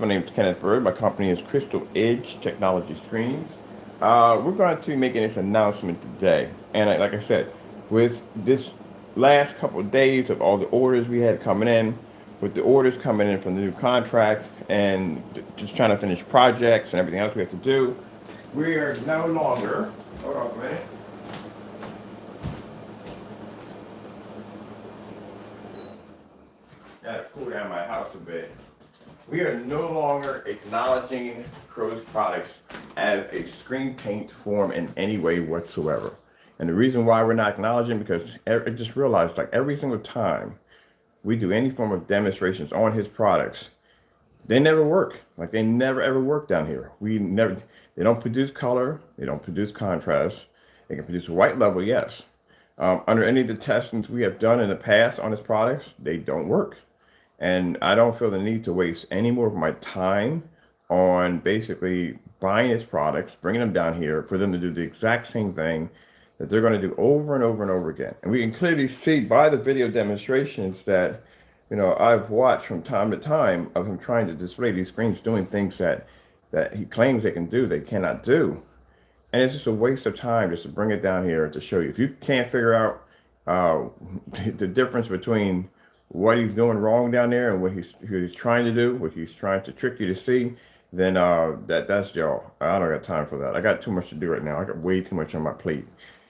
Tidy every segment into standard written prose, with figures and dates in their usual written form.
My name is Kenneth Bird. My company is Crystal Edge Technology Screens. We're going to be making this announcement today. And like I said, with this last couple of days of all the orders we had coming in, with the orders coming in from the new contract and just trying to finish projects and everything else we have to do, we are no longer, hold on a minute, got to cool down my house a bit. We are no longer acknowledging Crow's products as a screen paint form in any way whatsoever. And the reason why we're not acknowledging because I just realized like every single time we do any form of demonstrations on his products, they never work. Like they never ever work down here. They don't produce color, they don't produce contrast. They can produce white level, yes. Under any of the testings we have done in the past on his products, they don't work. And I don't feel the need to waste any more of my time on basically buying his products, bringing them down here for them to do the exact same thing that they're going to do over and over and over again. And we can clearly see by the video demonstrations that, I've watched from time to time of him trying to display these screens doing things that he claims they can do, they cannot do. And it's just a waste of time just to bring it down here to show you. If you can't figure out uh, the difference between what he's doing wrong down there and what he's trying to do, what he's trying to trick you to see, then that's y'all. I don't got time for that. I got too much to do right now. I got way too much on my plate.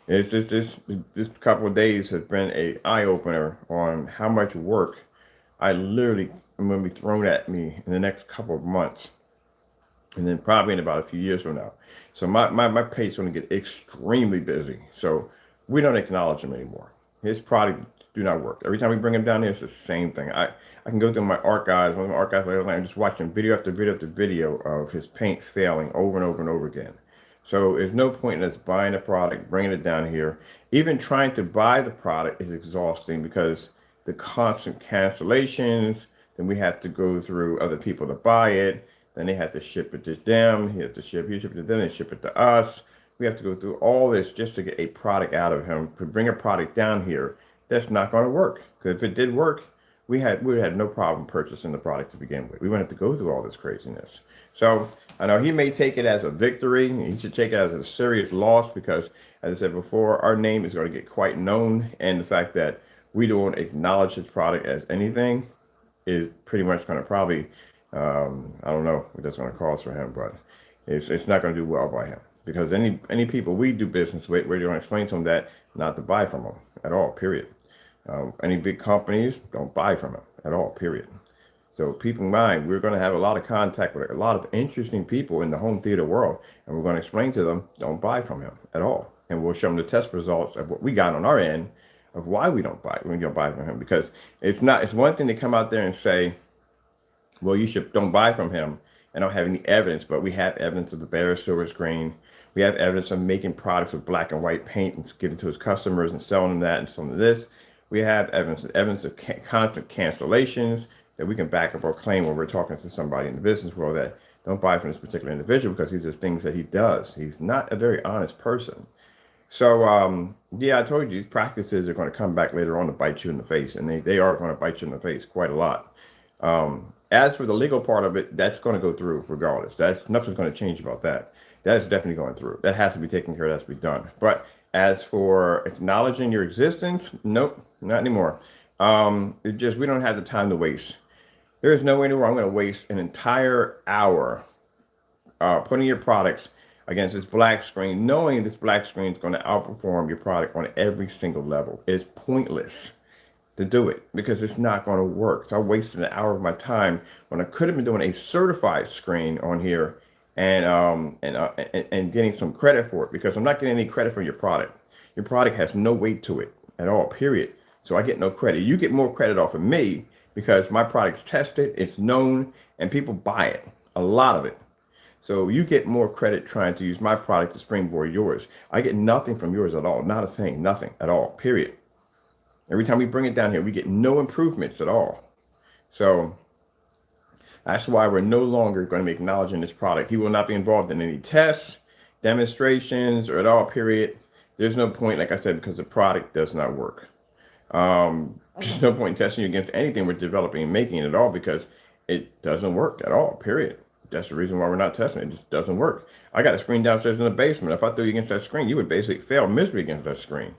It's just this couple of days has been a eye opener on how much work I literally am going to be thrown at me in the next couple of months, and then probably in about a few years from now. So my plate's going to get extremely busy. So we don't acknowledge him anymore. His product do not work. Every time we bring him down here, it's the same thing. I can go through my archives, one of my archives later on, and just watching video after video after video of his paint failing over and over and over again. So there's no point in us buying a product, bringing it down here. Even trying to buy the product is exhausting because the constant cancellations, then we have to go through other people to buy it. Then they have to ship it to them. He has to ship it to them and ship it to us. We have to go through all this just to get a product out of him. To bring a product down here, that's not going to work. Because if it did work, we had no problem purchasing the product to begin with. We wouldn't have to go through all this craziness. So I know he may take it as a victory. He should take it as a serious loss because, as I said before, our name is going to get quite known, and the fact that we don't acknowledge his product as anything is pretty much going to probably, I don't know what that's going to cause for him, but it's not going to do well by him because any people we do business with, we're going to explain to them that not to buy from them at all, period. Any big companies don't buy from him at all, period. So keep in mind, we're going to have a lot of contact with a lot of interesting people in the home theater world, and we're going to explain to them, don't buy from him at all. And we'll show them the test results of what we got on our end of why we don't buy from him. Because it's one thing to come out there and say, well, don't buy from him. I don't have any evidence, but we have evidence of the Barra silver screen. We have evidence of making products with black and white paint and giving to his customers and selling them that and selling them this. We have evidence of constant cancellations that we can back up our claim when we're talking to somebody in the business world that don't buy from this particular individual because these are things that he does. He's not a very honest person. So, yeah, I told you these practices are going to come back later on to bite you in the face, and they are going to bite you in the face quite a lot. As for the legal part of it, that's going to go through regardless. Nothing's going to change about that. That's definitely going through. That has to be taken care of. That has to be done. But as for acknowledging your existence, nope, not anymore. We don't have the time to waste. There is no way in the world I'm going to waste an entire hour putting your products against this black screen, knowing this black screen is going to outperform your product on every single level. It's pointless to do it because it's not going to work. So I wasted an hour of my time when I could have been doing a certified screen on here and getting some credit for it because I'm not getting any credit for your product. Your product has no weight to it at all, period. So I get no credit. You get more credit off of me because my product's tested, it's known, and people buy it, a lot of it. So you get more credit trying to use my product to springboard yours. I get nothing from yours at all, not a thing, nothing at all, period. Every time we bring it down here, we get no improvements at all. So that's why we're no longer going to be acknowledging this product. He will not be involved in any tests, demonstrations, or at all, period. There's no point, like I said, because the product does not work. There's no point in testing you against anything we're developing and making at all because it doesn't work at all, period. That's the reason why we're not testing it. It just doesn't work. I got a screen downstairs in the basement. If I threw you against that screen, you would basically fail miserably against that screen.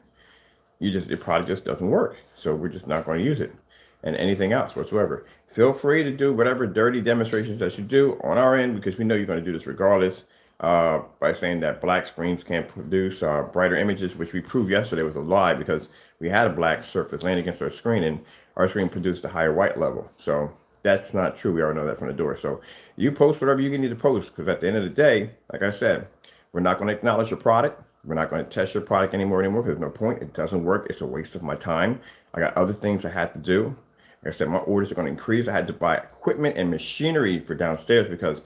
Your product just doesn't work. So we're just not going to use it and anything else whatsoever. Feel free to do whatever dirty demonstrations that you do on our end, because we know you're going to do this regardless, by saying that black screens can't produce brighter images, which we proved yesterday was a lie, because we had a black surface laying against our screen and our screen produced a higher white level. So that's not true. We already know that from the door. So you post whatever you need to post, because at the end of the day, like I said, we're not going to acknowledge your product. We're not going to test your product anymore because there's no point. It doesn't work. It's a waste of my time. I got other things I have to do. Like I said, my orders are going to increase. I had to buy equipment and machinery for downstairs because,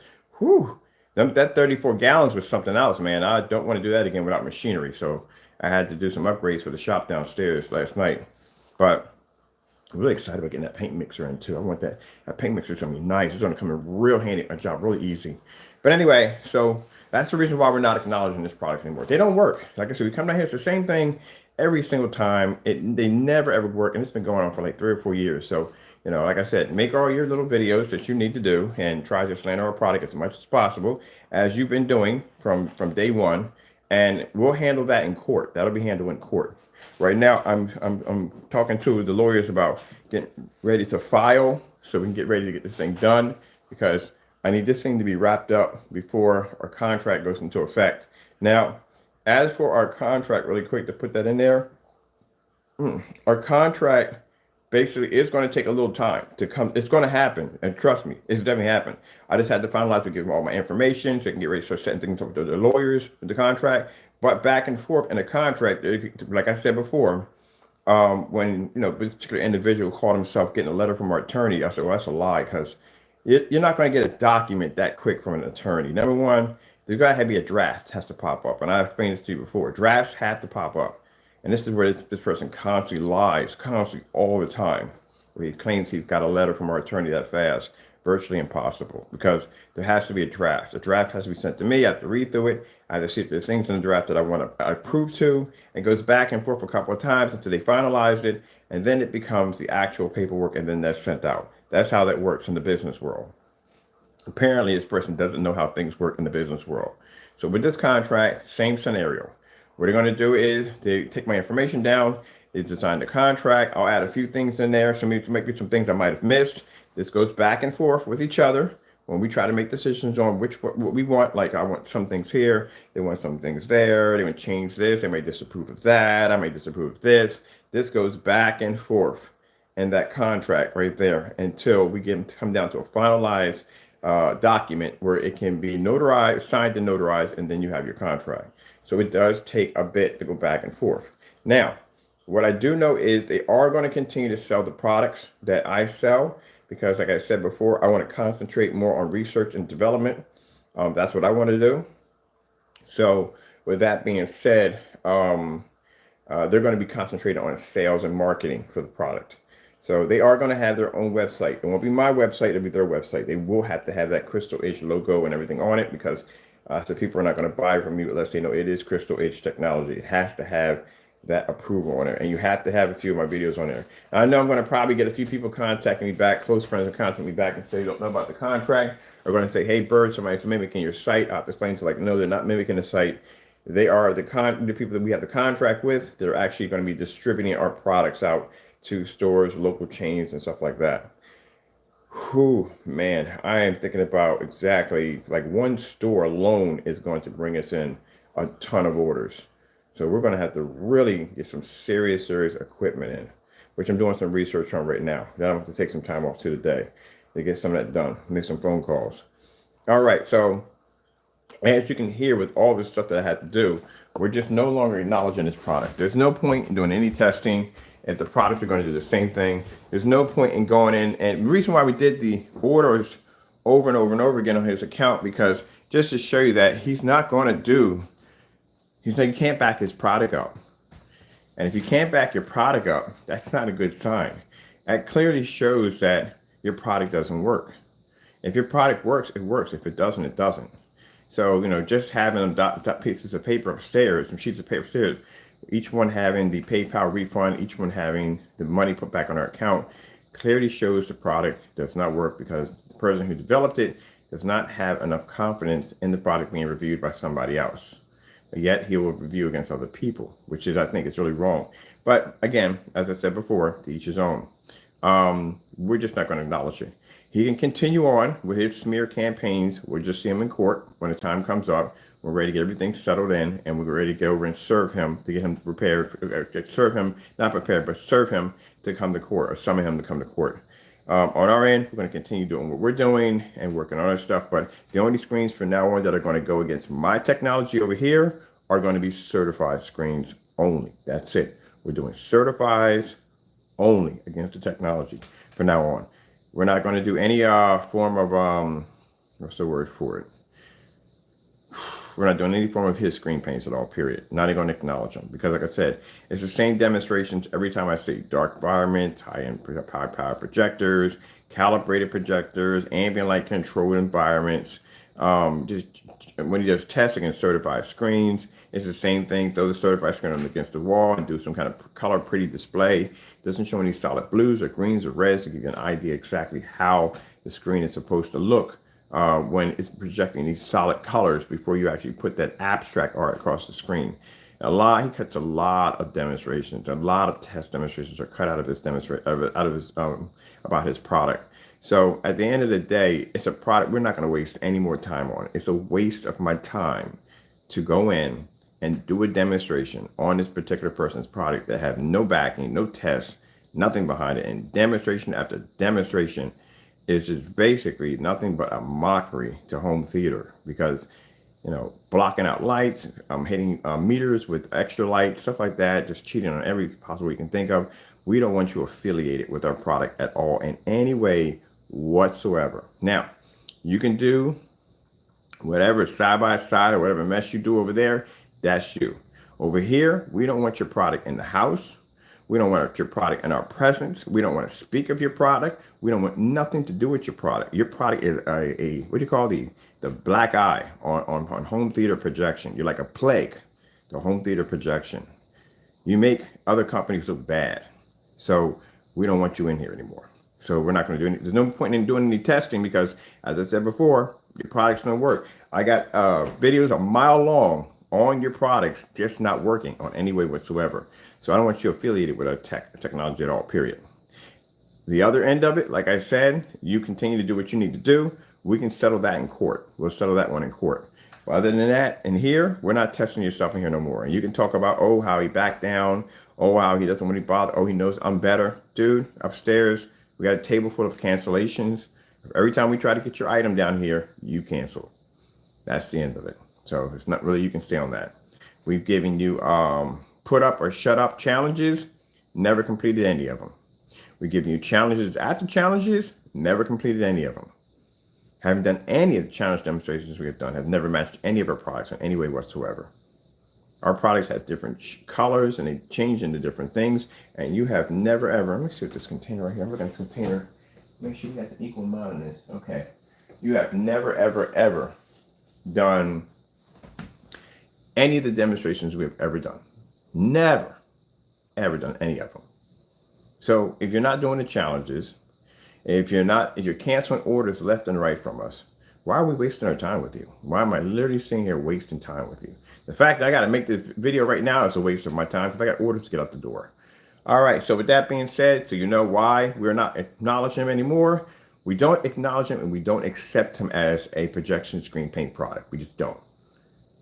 that 34 gallons was something else, man. I don't want to do that again without machinery. So I had to do some upgrades for the shop downstairs last night. But I'm really excited about getting that paint mixer in too. I want that paint mixer is going to be nice. It's going to come in real handy. My job really easy. But anyway, so that's the reason why we're not acknowledging this product anymore. They don't work. Like I said, we come down here, it's the same thing every single time. They never ever work, and it's been going on for like 3 or 4 years. So, like I said, make all your little videos that you need to do and try to slander our product as much as possible, as you've been doing from day one, and we'll handle that in court. That'll be handled in court. Right now, I'm talking to the lawyers about getting ready to file so we can get ready to get this thing done, because I need this thing to be wrapped up before our contract goes into effect. Now, as for our contract, really quick to put that in there, our contract basically is going to take a little time to come. It's going to happen, and trust me, it's definitely happened. I just had to finalize to give them all my information so they can get ready to start setting things up with the lawyers with the contract. But back and forth in the contract, like I said before, when this particular individual called himself getting a letter from our attorney, I said, well, that's a lie, because you're not going to get a document that quick from an attorney. Number one, there's got to be a draft has to pop up. And I've explained this to you before. Drafts have to pop up. And this is where this person constantly lies, constantly all the time, where he claims he's got a letter from our attorney that fast. Virtually impossible, because there has to be a draft. The draft has to be sent to me. I have to read through it. I have to see if there's things in the draft that I want to approve to. It goes back and forth a couple of times until they finalized it. And then it becomes the actual paperwork, and then that's sent out. That's how that works in the business world. Apparently, this person doesn't know how things work in the business world. So with this contract, same scenario. What they're going to do is they take my information down, they design the contract. I'll add a few things in there, maybe some things I might have missed. This goes back and forth with each other when we try to make decisions on what we want. Like, I want some things here, they want some things there, they want to change this, they may disapprove of that, I may disapprove of this. This goes back and forth in that contract right there until we come down to a finalized document where it can be notarized, signed and notarized, and then you have your contract. So it does take a bit to go back and forth. Now, what I do know is they are going to continue to sell the products that I sell, because like I said before, I want to concentrate more on research and development. That's what I want to do. So with that being said, they're going to be concentrated on sales and marketing for the product. So they are going to have their own website. It won't be my website, it'll be their website. They will have to have that Crystal Edge logo and everything on it, because so people are not going to buy from you unless they know it is Crystal Edge technology. It has to have that approval on it, and you have to have a few of my videos on there. I know I'm going to probably get a few people contacting me back, close friends are contacting me back and say they don't know about the contract. Are going to say, hey, Bird, somebody's mimicking your site. I have to explain to no, they're not mimicking the site. They are the people that we have the contract with. They're actually going to be distributing our products out to stores, local chains, and stuff like that. Whew, man, I am thinking about exactly, like, one store alone is going to bring us in a ton of orders. So we're going to have to really get some serious equipment in, which I'm doing some research on right now. Then I'm going to take some time off to today to get some of that done, make some phone calls. All right, so as you can hear with all this stuff that I had to do, we're just no longer acknowledging this product. There's no point in doing any testing. If the products are going to do the same thing, there's no point in going in. And the reason why we did the orders over and over and over again on his account, because just to show you that he's not going to do, he can't back his product up. And if you can't back your product up, that's not a good sign. That clearly shows that your product doesn't work. If your product works, it works. If it doesn't, it doesn't. So, just having them pieces of paper upstairs, some sheets of paper upstairs, each one having the PayPal refund, each one having the money put back on our account, clearly shows the product does not work because the person who developed it does not have enough confidence in the product being reviewed by somebody else. But yet he will review against other people, which is, I think, is really wrong. But again, as I said before, to each his own. We're just not going to acknowledge it. He can continue on with his smear campaigns. We'll just see him in court when the time comes up. We're ready to get everything settled in, and we're ready to go over and serve him to get him prepared, serve him, not prepared, but serve him to come to court or summon him to come to court. On our end, we're going to continue doing what we're doing and working on our stuff. But the only screens from now on that are going to go against my technology over here are going to be certified screens only. That's it. We're doing certifies only against the technology from now on. We're not going to do any form of what's the word for it? We're not doing any form of his screen paints at all, period. Not even going to acknowledge them because, like I said, it's the same demonstrations every time I see dark environment, high-end high-power projectors, calibrated projectors, ambient light controlled environments. Just when he does testing and certified screens, it's the same thing. Throw the certified screen against the wall and do some kind of color pretty display. Doesn't show any solid blues or greens or reds to give you an idea exactly how the screen is supposed to look when it's projecting these solid colors before you actually put that abstract art across the screen. He cuts a lot of demonstrations. A lot of test demonstrations are cut out of his about his product. So at the end of the day, it's a product we're not going to waste any more time on. It's a waste of my time to go in and do a demonstration on this particular person's product that have no backing, no tests, nothing behind it. And demonstration after demonstration is just basically nothing but a mockery to home theater because, blocking out lights, hitting meters with extra light, stuff like that, just cheating on every possible way you can think of. We don't want you affiliated with our product at all in any way whatsoever. Now, you can do whatever side by side or whatever mess you do over there. That's you. Over here, we don't want your product in the house. We don't want your product in our presence. We don't want to speak of your product. We don't want nothing to do with your product. Your product is a what do you call the black eye on home theater projection. You're like a plague to home theater projection. You make other companies look bad. So we don't want you in here anymore. So we're not going to do any, there's no point in doing any testing because, as I said before, your product's don't work. I got videos a mile long on your products just not working on any way whatsoever. So I don't want you affiliated with our technology at all, period. The other end of it, like I said, you continue to do what you need to do. We can settle that in court. We'll settle that one in court. But other than that, in here, we're not testing your stuff in here no more. And you can talk about, how he backed down. How he doesn't want to be bothered. He knows I'm better. Dude, upstairs, we got a table full of cancellations. Every time we try to get your item down here, you cancel. That's the end of it. So it's not really, you can stay on that. We've given you put up or shut up challenges, never completed any of them. We've given you challenges after challenges, never completed any of them. Haven't done any of the challenge demonstrations we have done, have never matched any of our products in any way whatsoever. Our products have different colors and they change into different things. And you have never ever, let me see what this container right here, I'm looking at this container. Make sure you got the equal amount of this. Okay. You have never, ever, ever done any of the demonstrations we have ever done. Never, ever done any of them. So if you're not doing the challenges, if you're canceling orders left and right from us, why are we wasting our time with you? Why am I literally sitting here wasting time with you? The fact that I got to make this video right now is a waste of my time because I got orders to get out the door. All right, so with that being said, so you know why we're not acknowledging him anymore. We don't acknowledge him and we don't accept him as a projection screen paint product. We just don't.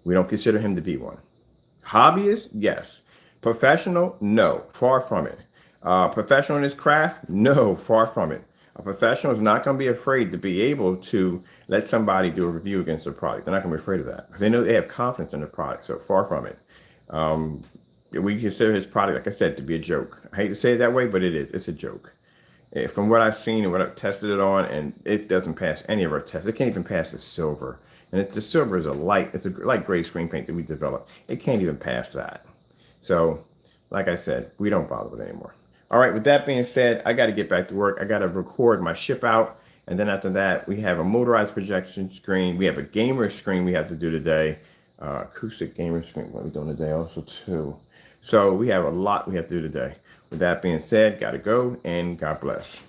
We don't consider him to be one. Hobbyist? Yes. Professional? No. Far from it. Professional in his craft? No. Far from it. A professional is not going to be afraid to be able to let somebody do a review against their product. They're not going to be afraid of that because they know they have confidence in their product. So far from it. We consider his product, like I said, to be a joke. I hate to say it that way, but it is. It's a joke. From what I've seen and what I've tested it on, and it doesn't pass any of our tests. It can't even pass the silver. And the silver is a light gray screen paint that we developed. It can't even pass that. So, like I said, we don't bother with it anymore. All right, with that being said, I got to get back to work. I got to record my ship out. And then after that, we have a motorized projection screen. We have a gamer screen we have to do today. Acoustic gamer screen, what are we doing today also too. So we have a lot we have to do today. With that being said, got to go and God bless.